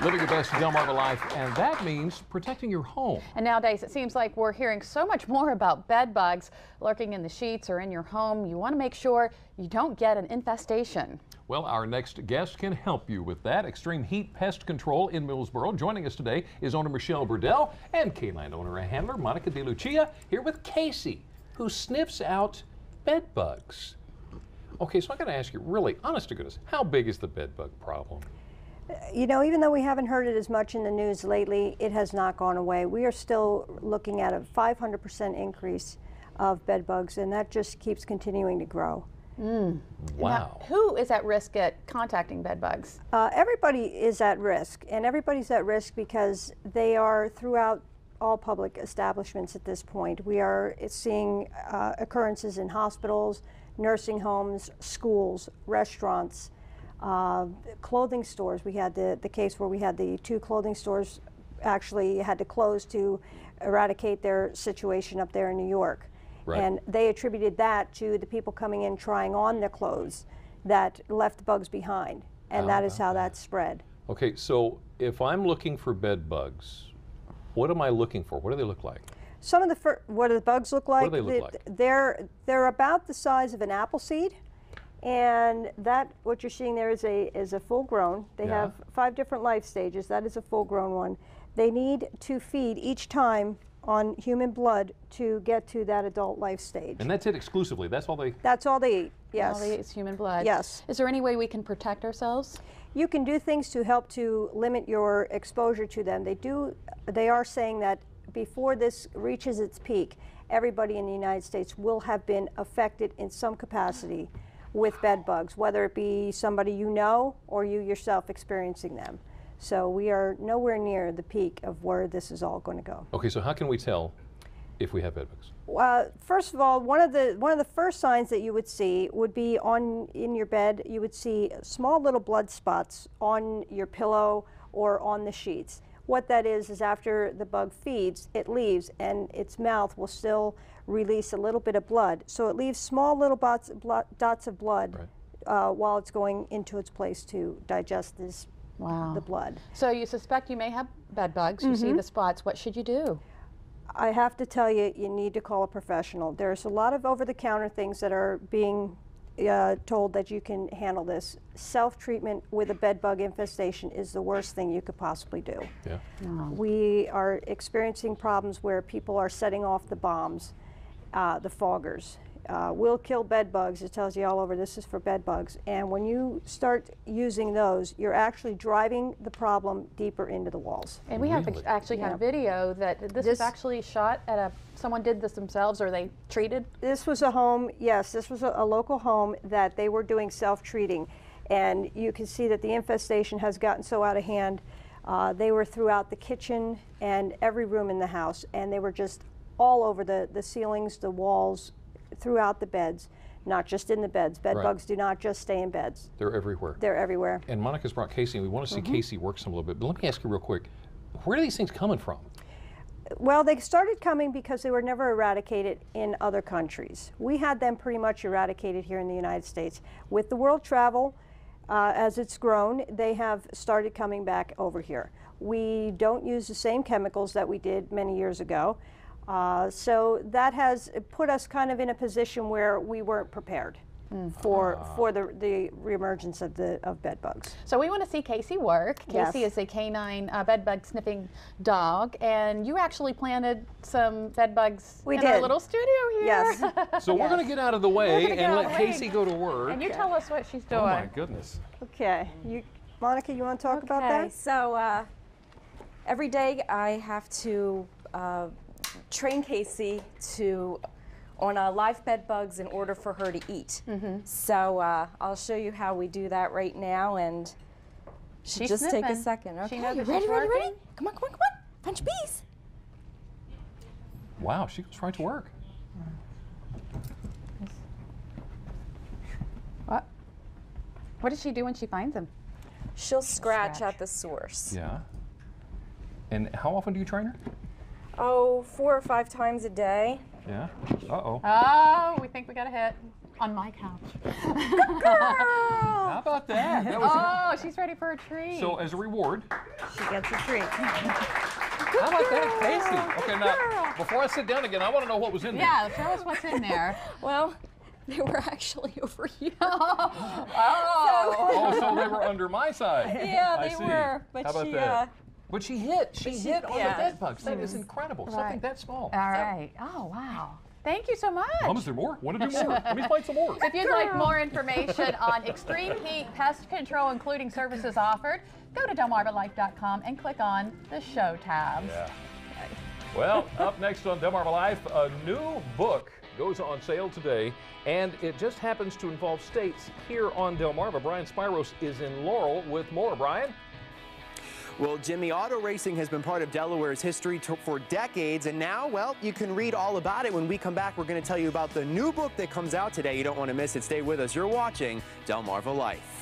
Living your best Delmarva life, and that means protecting your home. And nowadays it seems like we're hearing so much more about bed bugs lurking in the sheets or in your home. You want to make sure you don't get an infestation. Well, our next guest can help you with that. Extreme Heat Pest Control in Millsboro. Joining us today is owner Michelle Burdell and canine owner and handler Monica DeLucia, here with Casey, who sniffs out bed bugs. Okay, so I got to ask you, really, honest to goodness, how big is the bed bug problem? You know, even though we haven't heard it as much in the news lately, it has not gone away. We are still looking at a 500% increase of bed bugs, and that just keeps continuing to grow. Wow. Now, who is at risk at contacting bed bugs? Everybody is at risk, and everybody's at risk because they are throughout all public establishments at this point. We are seeing occurrences in hospitals, nursing homes, schools, restaurants, clothing stores. We had the case where we had the 2 clothing stores actually had to close to eradicate their situation up there in New York. Right. And they attributed that to the people coming in trying on their clothes that left bugs behind. And that is how that spread. Okay, so if I'm looking for bed bugs, what am I looking for? What do they look like? Some of the what do the bugs look like? What do they look like? They're about the size of an apple seed. And that, what you're seeing there is a full grown. They have 5 different life stages. That is a full grown one. They need to feed each time on human blood to get to that adult life stage. And that's it exclusively? That's all they? That's all they eat, yes. All they eat is human blood? Yes. Is there any way we can protect ourselves? You can do things to help to limit your exposure to them. They are saying that before this reaches its peak, everybody in the United States will have been affected in some capacity with bed bugs, whether it be somebody you know or you yourself experiencing them. So we are nowhere near the peak of where this is all going to go. Okay, so how can we tell if we have bed bugs? First of all, one of the first signs that you would see would be in your bed. You would see small little blood spots on your pillow or on the sheets. What that is after the bug feeds, it leaves, and its mouth will still release a little bit of blood. So it leaves small little dots of blood while it's going into its place to digest the blood. So you suspect you may have bed bugs. You see the spots. What should you do? I have to tell you, you need to call a professional. There's a lot of over-the-counter things that are being told that you can handle this. Self-treatment with a bed bug infestation is the worst thing you could possibly do. Yeah. We are experiencing problems where people are setting off the bombs, the foggers. Will kill bed bugs. It tells you all over this is for bed bugs. And when you start using those, you're actually driving the problem deeper into the walls. And we have actually had video that this was actually shot at someone did this themselves, or they treated? This was a home, yes, this was a local home that they were doing self-treating. And you can see that the infestation has gotten so out of hand. They were throughout the kitchen and every room in the house, and they were just all over the ceilings, the walls, throughout the beds, not just in the beds. Bed bugs do not just stay in beds. They're everywhere. They're everywhere. And Monica's brought Casey, and we want to see Casey work some a little bit. But let me ask you real quick, where are these things coming from? Well, they started coming because they were never eradicated in other countries. We had them pretty much eradicated here in the United States. With the world travel, as it's grown, they have started coming back over here. We don't use the same chemicals that we did many years ago. So that has put us kind of in a position where we weren't prepared for the reemergence of bed bugs. So we want to see Casey work. Casey is a canine bed bug sniffing dog, and you actually planted some bed bugs in our little studio here. Yes. So we're going to get out of the way and let Casey go to work. And you tell us what she's doing. Oh my goodness. Okay. Monica, you want to talk about that? So every day I have to train Casey on live bed bugs in order for her to eat. So I'll show you how we do that right now, and just take a second. Okay, you ready? Come on, French bees. Wow, she goes right to work. What does she do when she finds them? She'll scratch at the source. Yeah. And how often do you train her? Oh, 4 or 5 times a day. Yeah. Uh-oh. Oh, we think we got a hit on my couch. How about that? That was Oh, she's ready for a treat. So as a reward, She gets a treat. how about that, Casey? Okay, now, before I sit down again, I want to know what was in there. Yeah, show us what's in there. Well, they were actually over here. Oh, so they were under my side. Yeah, I they see. were. But How about she, that? But she hit. She hit on the yeah. bed bugs. That is incredible. Something Right. that small. All right. Oh, wow. Thank you so much. Mom, is there more? Want to do more? Let me find some more. If you'd like more information on extreme heat pest control, including services offered, go to delmarvalife.com and click on the show tabs. Yeah. Well, up next on Delmarva Life, a new book goes on sale today, and it just happens to involve states here on Delmarva. Brian Spiros is in Laurel with more. Brian? Well, Jimmy, auto racing has been part of Delaware's history for decades, and now, well, you can read all about it. When we come back, we're going to tell you about the new book that comes out today. You don't want to miss it. Stay with us. You're watching Delmarva Life.